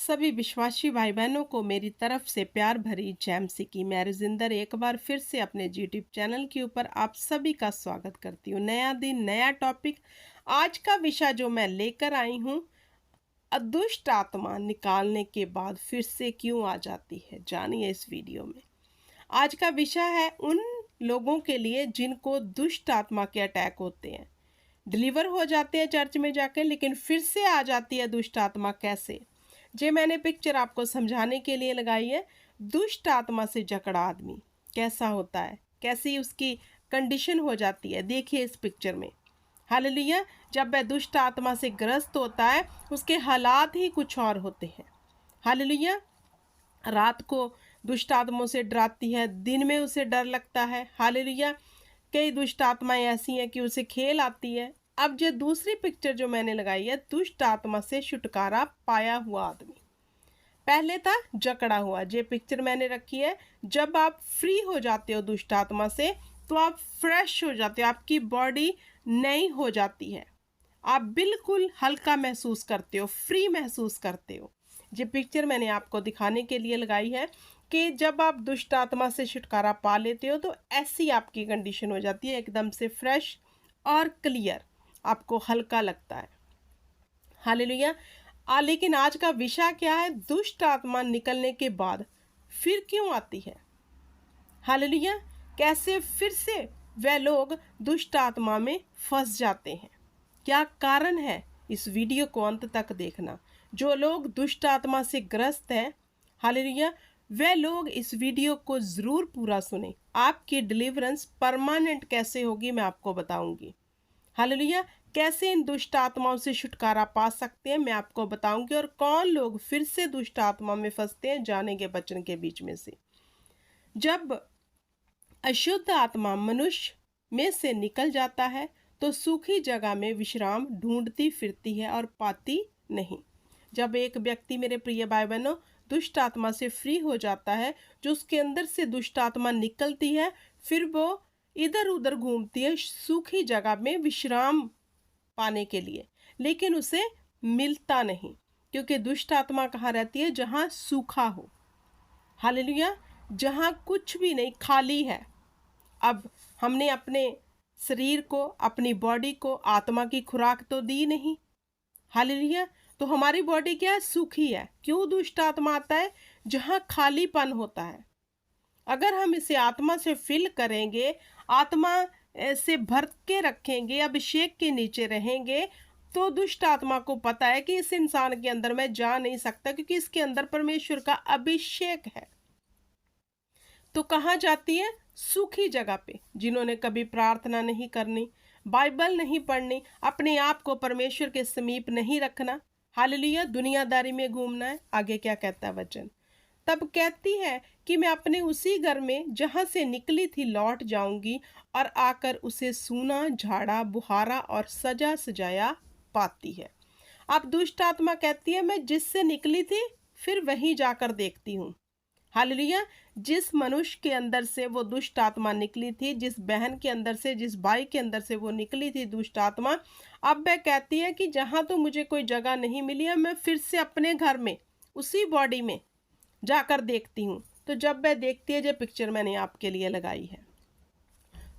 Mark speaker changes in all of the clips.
Speaker 1: सभी विश्वासी भाई बहनों को मेरी तरफ से प्यार भरी जय मसीह की। मैं रजिंदर एक बार फिर से अपने यूट्यूब चैनल के ऊपर आप सभी का स्वागत करती हूँ। नया दिन नया टॉपिक। आज का विषय जो मैं लेकर आई हूँ, अदुष्ट आत्मा निकालने के बाद फिर से क्यों आ जाती है, जानिए इस वीडियो में। आज का विषय है उन लोगों के लिए जिनको दुष्ट आत्मा के अटैक होते हैं, डिलीवर हो जाते हैं चर्च में जाकर, लेकिन फिर से आ जाती है दुष्ट आत्मा। कैसे? जे मैंने पिक्चर आपको समझाने के लिए लगाई है। दुष्ट आत्मा से जकड़ा आदमी कैसा होता है, कैसी उसकी कंडीशन हो जाती है, देखिए इस पिक्चर में। हालेलुया। जब वह दुष्ट आत्मा से ग्रस्त होता है, उसके हालात ही कुछ और होते हैं। हालेलुया। रात को दुष्ट आत्माओं से डराती है, दिन में उसे डर लगता है। हालेलुया। कई दुष्ट आत्माएं ऐसी हैं कि उसे खेल आती है। अब जो दूसरी पिक्चर जो मैंने लगाई है, दुष्ट आत्मा से छुटकारा पाया हुआ आदमी। पहले था जकड़ा हुआ। जो पिक्चर मैंने रखी है, जब आप फ्री हो जाते हो दुष्ट आत्मा से तो आप फ्रेश हो जाते हो, आपकी बॉडी नई हो जाती है, आप बिल्कुल हल्का महसूस करते हो, फ्री महसूस करते हो। ये पिक्चर मैंने आपको दिखाने के लिए लगाई है कि जब आप दुष्ट आत्मा से छुटकारा पा लेते हो तो ऐसी आपकी कंडीशन हो जाती है, एकदम से फ्रेश और क्लियर, आपको हल्का लगता है। हालेलुया। लेकिन आज का विषय क्या है? दुष्ट आत्मा निकलने के बाद फिर क्यों आती है? हालेलुया। कैसे फिर से वे लोग दुष्ट आत्मा में फंस जाते हैं, क्या कारण है? इस वीडियो को अंत तक देखना। जो लोग दुष्ट आत्मा से ग्रस्त हैं, हालेलुया, वे लोग इस वीडियो को ज़रूर पूरा सुने। आपकी डिलीवरेंस परमानेंट कैसे होगी मैं आपको बताऊंगी। हालेलुया। कैसे इन दुष्ट आत्माओं से छुटकारा पा सकते हैं मैं आपको बताऊंगी, और कौन लोग फिर से दुष्ट आत्मा में फंसते हैं, जानेंगे वचन के बीच में से। जब अशुद्ध आत्मा मनुष्य में से निकल जाता है तो सूखी जगह में विश्राम ढूंढती फिरती है और पाती नहीं। जब एक व्यक्ति, मेरे प्रिय भाई बहनों, दुष्ट आत्मा से फ्री हो जाता है, जो उसके अंदर से दुष्ट आत्मा निकलती है, फिर वो इधर उधर घूमती है सूखी जगह में विश्राम पाने के लिए, लेकिन उसे मिलता नहीं, क्योंकि दुष्ट आत्मा कहाँ रहती है? जहाँ सूखा हो। हालेलुया। जहाँ कुछ भी नहीं, खाली है। अब हमने अपने शरीर को, अपनी बॉडी को आत्मा की खुराक तो दी नहीं। हालेलुया। तो हमारी बॉडी क्या है? सूखी है। क्यों दुष्ट आत्मा आता है? जहाँ खालीपन होता है। अगर हम इसे आत्मा से फिल करेंगे, आत्मा से भर के रखेंगे, अभिषेक के नीचे रहेंगे, तो दुष्ट आत्मा को पता है कि इस इंसान के अंदर मैं जा नहीं सकता, क्योंकि इसके अंदर परमेश्वर का अभिषेक है। तो कहाँ जाती है? सूखी जगह पे। जिन्होंने कभी प्रार्थना नहीं करनी, बाइबल नहीं पढ़नी, अपने आप को परमेश्वर के समीप नहीं रखना, हालेलुया, दुनियादारी में घूमना है। आगे क्या कहता है वचन? तब कहती है कि मैं अपने उसी घर में जहाँ से निकली थी लौट जाऊंगी, और आकर उसे सूना, झाड़ा बुहारा और सजा सजाया पाती है। अब दुष्ट आत्मा कहती है मैं जिससे निकली थी फिर वहीं जाकर देखती हूँ। हालेलुया। जिस मनुष्य के अंदर से वो दुष्ट आत्मा निकली थी, जिस बहन के अंदर से, जिस भाई के अंदर से वो निकली थी दुष्ट आत्मा, अब वह कहती है कि जहाँ तो मुझे कोई जगह नहीं मिली है, मैं फिर से अपने घर में, उसी बॉडी में जाकर देखती हूँ। तो जब वह देखती है, जो पिक्चर मैंने आपके लिए लगाई है,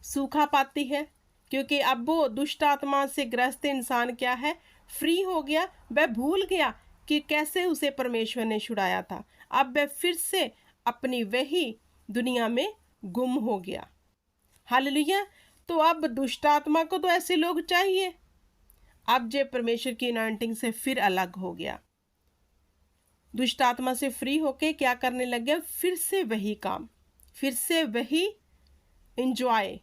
Speaker 1: सूखा पाती है, क्योंकि अब वो दुष्ट आत्मा से ग्रस्त इंसान क्या है? फ्री हो गया। वह भूल गया कि कैसे उसे परमेश्वर ने छुड़ाया था। अब वह फिर से अपनी वही दुनिया में गुम हो गया। हालेलुया। तो अब दुष्ट आत्मा को तो ऐसे लोग चाहिए। अब जे परमेश्वर की अनॉइंटिंग से फिर अलग हो गया, दुष्ट आत्मा से फ्री होके क्या करने लग गया? फिर से वही काम, फिर से वही एंजॉय।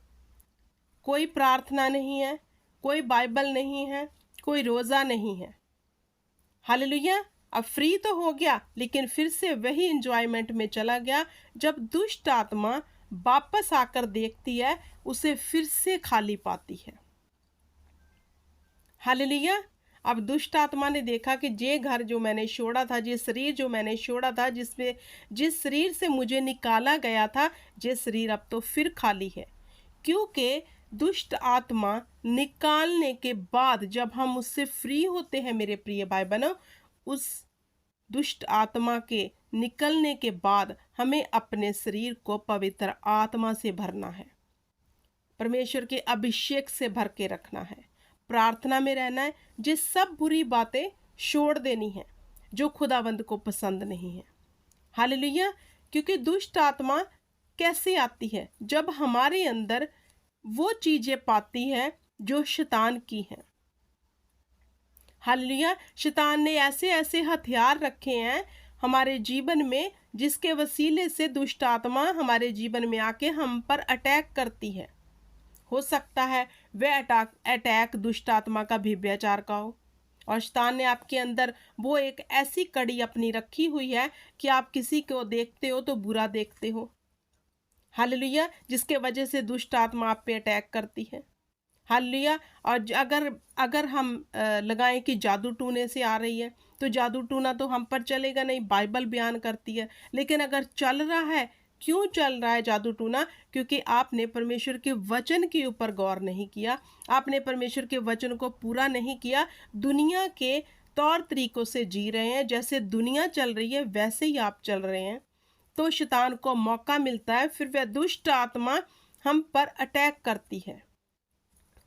Speaker 1: कोई प्रार्थना नहीं है, कोई बाइबल नहीं है, कोई रोज़ा नहीं है। हालेलुया। अब फ्री तो हो गया, लेकिन फिर से वही एंजॉयमेंट में चला गया। जब दुष्ट आत्मा वापस आकर देखती है, उसे फिर से खाली पाती है। हालेलुया। अब दुष्ट आत्मा ने देखा कि ये घर जो मैंने छोड़ा था, ये शरीर जो मैंने छोड़ा था, जिसमें जिस शरीर से मुझे निकाला गया था, ये शरीर अब तो फिर खाली है। क्योंकि दुष्ट आत्मा निकालने के बाद जब हम उससे फ्री होते हैं, मेरे प्रिय भाई बहनों, उस दुष्ट आत्मा के निकलने के बाद हमें अपने शरीर को पवित्र आत्मा से भरना है, परमेश्वर के अभिषेक से भर के रखना है, प्रार्थना में रहना है, जिस सब बुरी बातें छोड़ देनी है जो खुदावंद को पसंद नहीं है। हालेलुया। क्योंकि दुष्ट आत्मा कैसे आती है? जब हमारे अंदर वो चीजें पाती है जो शैतान की हैं। हालेलुया। शैतान ने ऐसे ऐसे हथियार रखे हैं हमारे जीवन में, जिसके वसीले से दुष्ट आत्मा हमारे जीवन में आके हम पर अटैक करती है। हो सकता है वह अटैक दुष्ट आत्मा का व्यभिचार का हो, और शैतान ने आपके अंदर वो एक ऐसी कड़ी अपनी रखी हुई है कि आप किसी को देखते हो तो बुरा देखते हो। हालेलुया। जिसके वजह से दुष्ट आत्मा आप पे अटैक करती है। हालेलुया। और अगर अगर हम लगाएं कि जादू टूने से आ रही है, तो जादू टूना तो हम पर चलेगा नहीं, बाइबल बयान करती है। लेकिन अगर चल रहा है, क्यों चल रहा है जादू टूना? क्योंकि आपने परमेश्वर के वचन के ऊपर गौर नहीं किया, आपने परमेश्वर के वचन को पूरा नहीं किया, दुनिया के तौर तरीकों से जी रहे हैं, जैसे दुनिया चल रही है वैसे ही आप चल रहे हैं, तो शैतान को मौका मिलता है, फिर वह दुष्ट आत्मा हम पर अटैक करती है।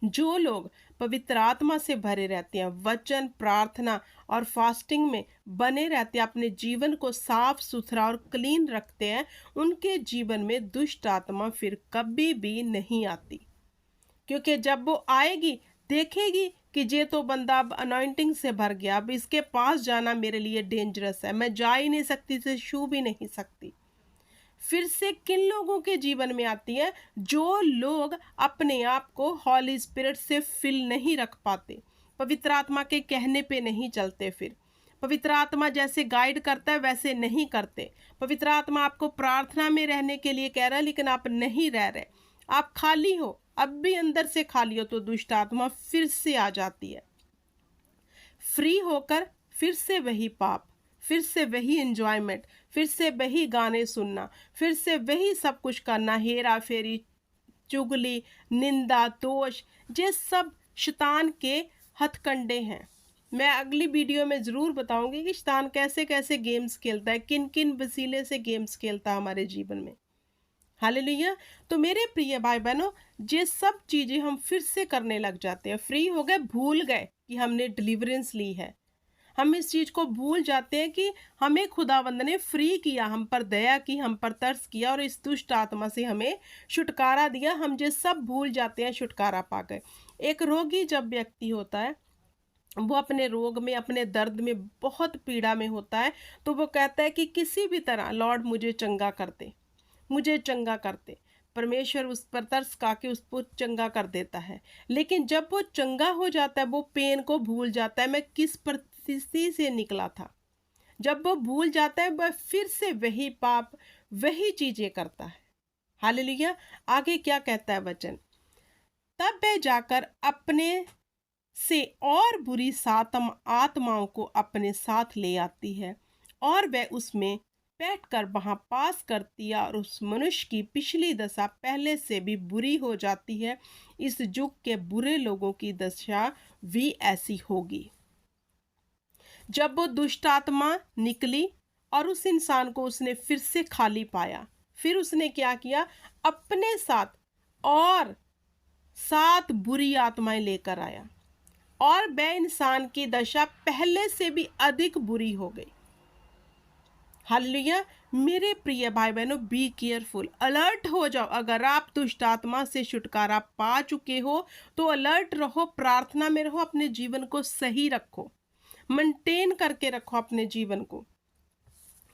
Speaker 1: जो लोग पवित्र आत्मा से भरे रहते हैं, वचन, प्रार्थना और फास्टिंग में बने रहते हैं, अपने जीवन को साफ सुथरा और क्लीन रखते हैं, उनके जीवन में दुष्ट आत्मा फिर कभी भी नहीं आती। क्योंकि जब वो आएगी, देखेगी कि ये तो बंदा अब अनॉइंटिंग से भर गया, अब इसके पास जाना मेरे लिए डेंजरस है, मैं जा ही नहीं सकती, इसे छू भी नहीं सकती। फिर से किन लोगों के जीवन में आती है? जो लोग अपने आप को हॉली स्पिरिट से फिल नहीं रख पाते, पवित्र आत्मा के कहने पे नहीं चलते, फिर पवित्र आत्मा जैसे गाइड करता है वैसे नहीं करते। पवित्र आत्मा आपको प्रार्थना में रहने के लिए कह रहा है, लेकिन आप नहीं रह रहे, आप खाली हो, अब भी अंदर से खाली हो, तो दुष्ट आत्मा फिर से आ जाती है। फ्री होकर फिर से वही पाप, फिर से वही एंजॉयमेंट, फिर से वही गाने सुनना, फिर से वही सब कुछ करना, हेरा फेरी, चुगली, निंदा, दोष, ये सब शैतान के हथकंडे हैं। मैं अगली वीडियो में ज़रूर बताऊंगी कि शैतान कैसे कैसे गेम्स खेलता है, किन किन वसीले से गेम्स खेलता है हमारे जीवन में। हालेलुया। तो मेरे प्रिय भाई बहनों, ये सब चीज़ें हम फिर से करने लग जाते हैं, फ्री हो गए, भूल गए कि हमने डिलीवरेंस ली है। हम इस चीज़ को भूल जाते हैं कि हमें खुदावंद ने फ्री किया, हम पर दया की, हम पर तरस किया और इस दुष्ट आत्मा से हमें छुटकारा दिया। हम ये सब भूल जाते हैं, छुटकारा पा गए। एक रोगी जब व्यक्ति होता है, वो अपने रोग में, अपने दर्द में बहुत पीड़ा में होता है, तो वो कहता है कि किसी भी तरह लॉर्ड मुझे चंगा कर दे, मुझे चंगा कर दे। परमेश्वर उस पर तरस खा के उसको चंगा कर देता है। लेकिन जब वो चंगा हो जाता है, वो पेन को भूल जाता है, मैं किस परिस्थिति से निकला था। जब वो भूल जाता है, वह फिर से वही पाप, वही चीजें करता है। हालेलुया। आगे क्या कहता है वचन? तब वह जाकर अपने से और बुरी आत्माओं को अपने साथ ले आती है, और वह उसमें बैठकर वहां पास करती है, और उस मनुष्य की पिछली दशा पहले से भी बुरी हो जाती है। इस युग के बुरे लोगों की दशा भी ऐसी होगी। जब वो दुष्ट आत्मा निकली और उस इंसान को उसने फिर से खाली पाया, फिर उसने क्या किया? अपने साथ और 7 बुरी आत्माएं लेकर आया, और वह इंसान की दशा पहले से भी अधिक बुरी हो गई। हालेलुया। मेरे प्रिय भाई बहनों, बी केयरफुल, अलर्ट हो जाओ। अगर आप दुष्ट आत्मा से छुटकारा पा चुके हो तो अलर्ट रहो, प्रार्थना में रहो, अपने जीवन को सही रखो, मेंटेन करके रखो अपने जीवन को।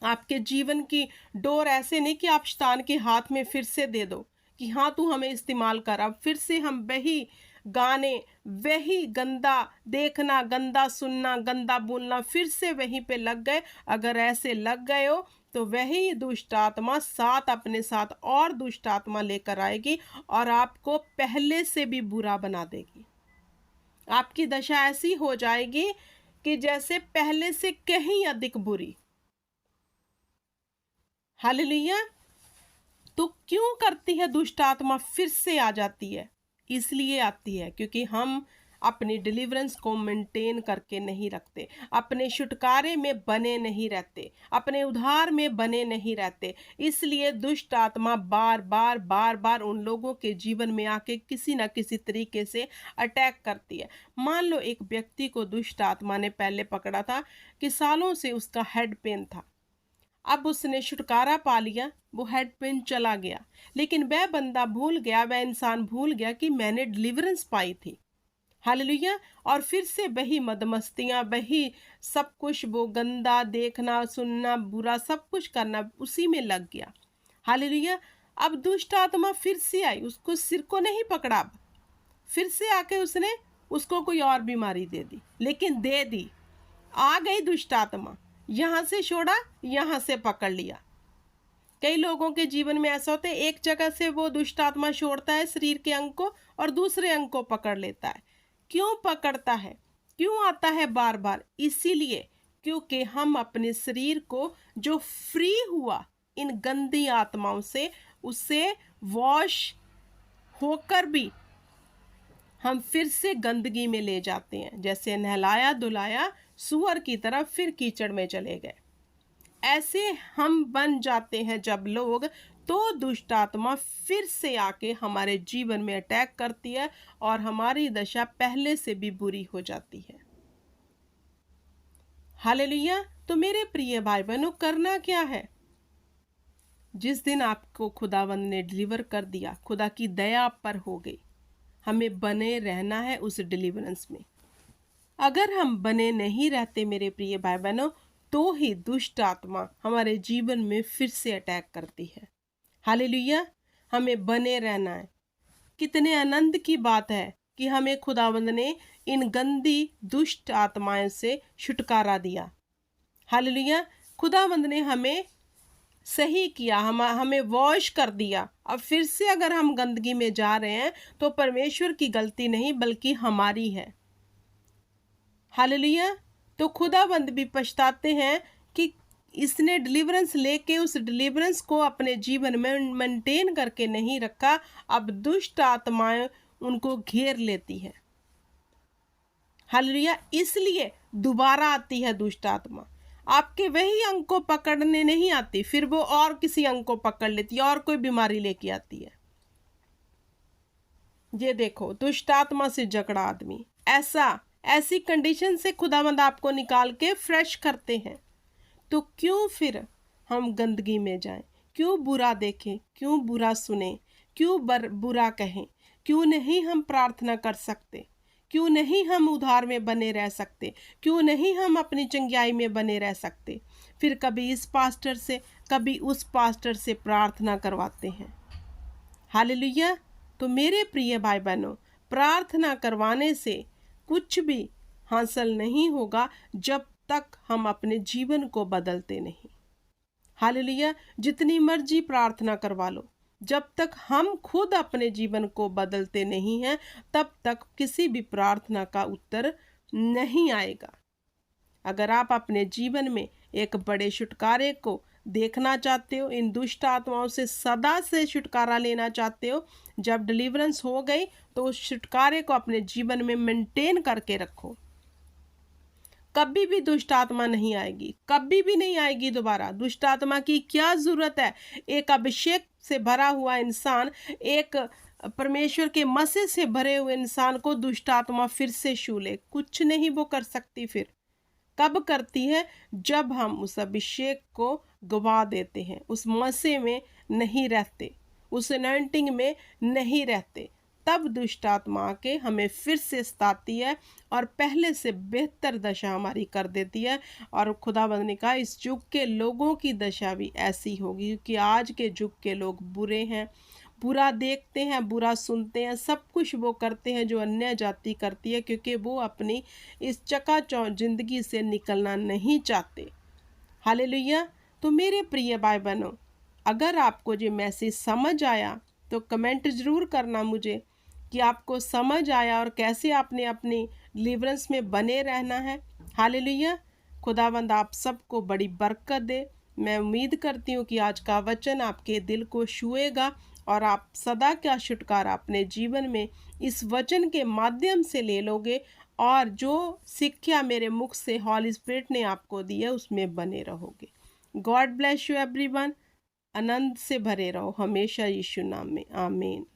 Speaker 1: आपके जीवन की डोर ऐसे नहीं कि आप शैतान के हाथ में फिर से दे दो कि हाँ तू हमें इस्तेमाल कर। अब फिर से हम वही गाने, वही गंदा देखना, गंदा सुनना, गंदा बोलना, फिर से वहीं पे लग गए। अगर ऐसे लग गए हो तो वही दुष्ट आत्मा 7 अपने साथ और दुष्ट आत्मा लेकर आएगी और आपको पहले से भी बुरा बना देगी। आपकी दशा ऐसी हो जाएगी कि जैसे पहले से कहीं अधिक बुरी। हालेलुया। तो क्यों करती है दुष्ट आत्मा फिर से आ जाती है? इसलिए आती है क्योंकि हम अपनी डिलीवरेंस को मेंटेन करके नहीं रखते, अपने छुटकारे में बने नहीं रहते, अपने उद्धार में बने नहीं रहते। इसलिए दुष्ट आत्मा बार बार बार बार उन लोगों के जीवन में आके किसी ना किसी तरीके से अटैक करती है। मान लो एक व्यक्ति को दुष्ट आत्मा ने पहले पकड़ा था कि सालों से उसका हेड पेन था। अब उसने छुटकारा पा लिया, वो हेड पेन चला गया, लेकिन वह बंदा भूल गया, वह इंसान भूल गया कि मैंने डिलीवरेंस पाई थी। हालेलुया। और फिर से वही मदमस्तियाँ, वही सब कुछ, वो गंदा देखना, सुनना, बुरा सब कुछ करना उसी में लग गया। हालेलुया। अब दुष्ट आत्मा फिर से आई, उसको सिर को नहीं पकड़ा, अब फिर से आके उसने उसको कोई और बीमारी दे दी, लेकिन दे दी। आ गई दुष्ट आत्मा, यहाँ से छोड़ा, यहाँ से पकड़ लिया। कई लोगों के जीवन में ऐसा होता है, एक जगह से वो दुष्ट आत्मा छोड़ता है शरीर के अंग को और दूसरे अंग को पकड़ लेता है। क्यों पकड़ता है, क्यों आता है बार बार? इसीलिए क्योंकि हम अपने शरीर को जो फ्री हुआ इन गंदी आत्माओं से, उससे वॉश होकर भी हम फिर से गंदगी में ले जाते हैं। जैसे नहलाया धुलाया सूअर की तरह फिर कीचड़ में चले गए, ऐसे हम बन जाते हैं जब लोग। तो दुष्ट आत्मा फिर से आके हमारे जीवन में अटैक करती है और हमारी दशा पहले से भी बुरी हो जाती है। हालेलुया। तो मेरे प्रिय भाई बहनों, करना क्या है? जिस दिन आपको खुदावंद ने डिलीवर कर दिया, खुदा की दया आप पर हो गई, हमें बने रहना है उस डिलीवरेंस में। अगर हम बने नहीं रहते मेरे प्रिय भाई बहनों, तो ही दुष्ट आत्मा हमारे जीवन में फिर से अटैक करती है। हालेलुया। हमें बने रहना है। कितने आनंद की बात है कि हमें खुदावंद ने इन गंदी दुष्ट आत्माओं से छुटकारा दिया। हालेलुया। खुदावंद ने हमें सही किया, हमें वॉश कर दिया। अब फिर से अगर हम गंदगी में जा रहे हैं तो परमेश्वर की गलती नहीं बल्कि हमारी है। हालेलुया। तो खुदाबंद भी पछताते हैं कि इसने डिलीवरेंस लेके उस डिलीवरेंस को अपने जीवन में मेंटेन करके नहीं रखा। अब दुष्ट आत्माएं उनको घेर लेती है। हालेलुया। इसलिए दोबारा आती है दुष्ट आत्मा, आपके वही अंग को पकड़ने नहीं आती, फिर वो और किसी अंग को पकड़ लेती है और कोई बीमारी लेके आती है। ये देखो, दुष्ट आत्मा से जकड़ा आदमी, ऐसी कंडीशन से खुदावंद आपको निकाल के फ्रेश करते हैं। तो क्यों फिर हम गंदगी में जाएं? क्यों बुरा देखें? क्यों बुरा सुने? क्यों बुरा कहें? क्यों नहीं हम प्रार्थना कर सकते? क्यों नहीं हम उद्धार में बने रह सकते? क्यों नहीं हम अपनी चंगियाई में बने रह सकते? फिर कभी इस पास्टर से, कभी उस पास्टर से प्रार्थना करवाते हैं। हालेलुया। तो मेरे प्रिय भाई बहनों, प्रार्थना करवाने से कुछ भी हासिल नहीं होगा जब तक हम अपने जीवन को बदलते नहीं। हालेलुया। जितनी मर्जी प्रार्थना करवा लो, जब तक हम खुद अपने जीवन को बदलते नहीं हैं, तब तक किसी भी प्रार्थना का उत्तर नहीं आएगा। अगर आप अपने जीवन में एक बड़े छुटकारे को देखना चाहते हो, इन दुष्ट आत्माओं से सदा से छुटकारा लेना चाहते हो, जब डिलीवरेंस हो गई तो उस छुटकारे को अपने जीवन में मेंटेन करके रखो। कभी भी दुष्ट आत्मा नहीं आएगी, कभी भी नहीं आएगी दोबारा। दुष्ट आत्मा की क्या जरूरत है? एक अभिषेक से भरा हुआ इंसान, एक परमेश्वर के मसीह से भरे हुए इंसान को दुष्ट आत्मा फिर से छू ले, कुछ नहीं वो कर सकती। फिर कब करती है? जब हम उस अभिषेक को गवा देते हैं, उस मसीह में नहीं रहते, उस अनॉइंटिंग में नहीं रहते, तब दुष्ट आत्मा आके हमें फिर से सताती है और पहले से बेहतर दशा हमारी कर देती है। और खुदावंद ने कहा इस युग के लोगों की दशा भी ऐसी होगी, क्योंकि आज के युग के लोग बुरे हैं, बुरा देखते हैं, बुरा सुनते हैं, सब कुछ वो करते हैं जो अन्य जाति करती है, क्योंकि वो अपनी इस चकाचौंध जिंदगी से निकलना नहीं चाहते। हालेलुया। तो मेरे प्रिय भाई बहनों, अगर आपको ये मैसेज समझ आया तो कमेंट ज़रूर करना मुझे कि आपको समझ आया और कैसे आपने अपनी डिलीवरेंस में बने रहना है। हालेलुया। खुदावंद आप सबको बड़ी बरकत दे। मैं उम्मीद करती हूँ कि आज का वचन आपके दिल को छुएगा और आप सदा का छुटकारा अपने जीवन में इस वचन के माध्यम से ले लोगे और जो शिक्षा मेरे मुख से हॉली स्पिरिट ने आपको दी है उसमें बने रहोगे। God bless you everyone. आनंद से भरे रहो हमेशा यीशु नाम में। आमीन।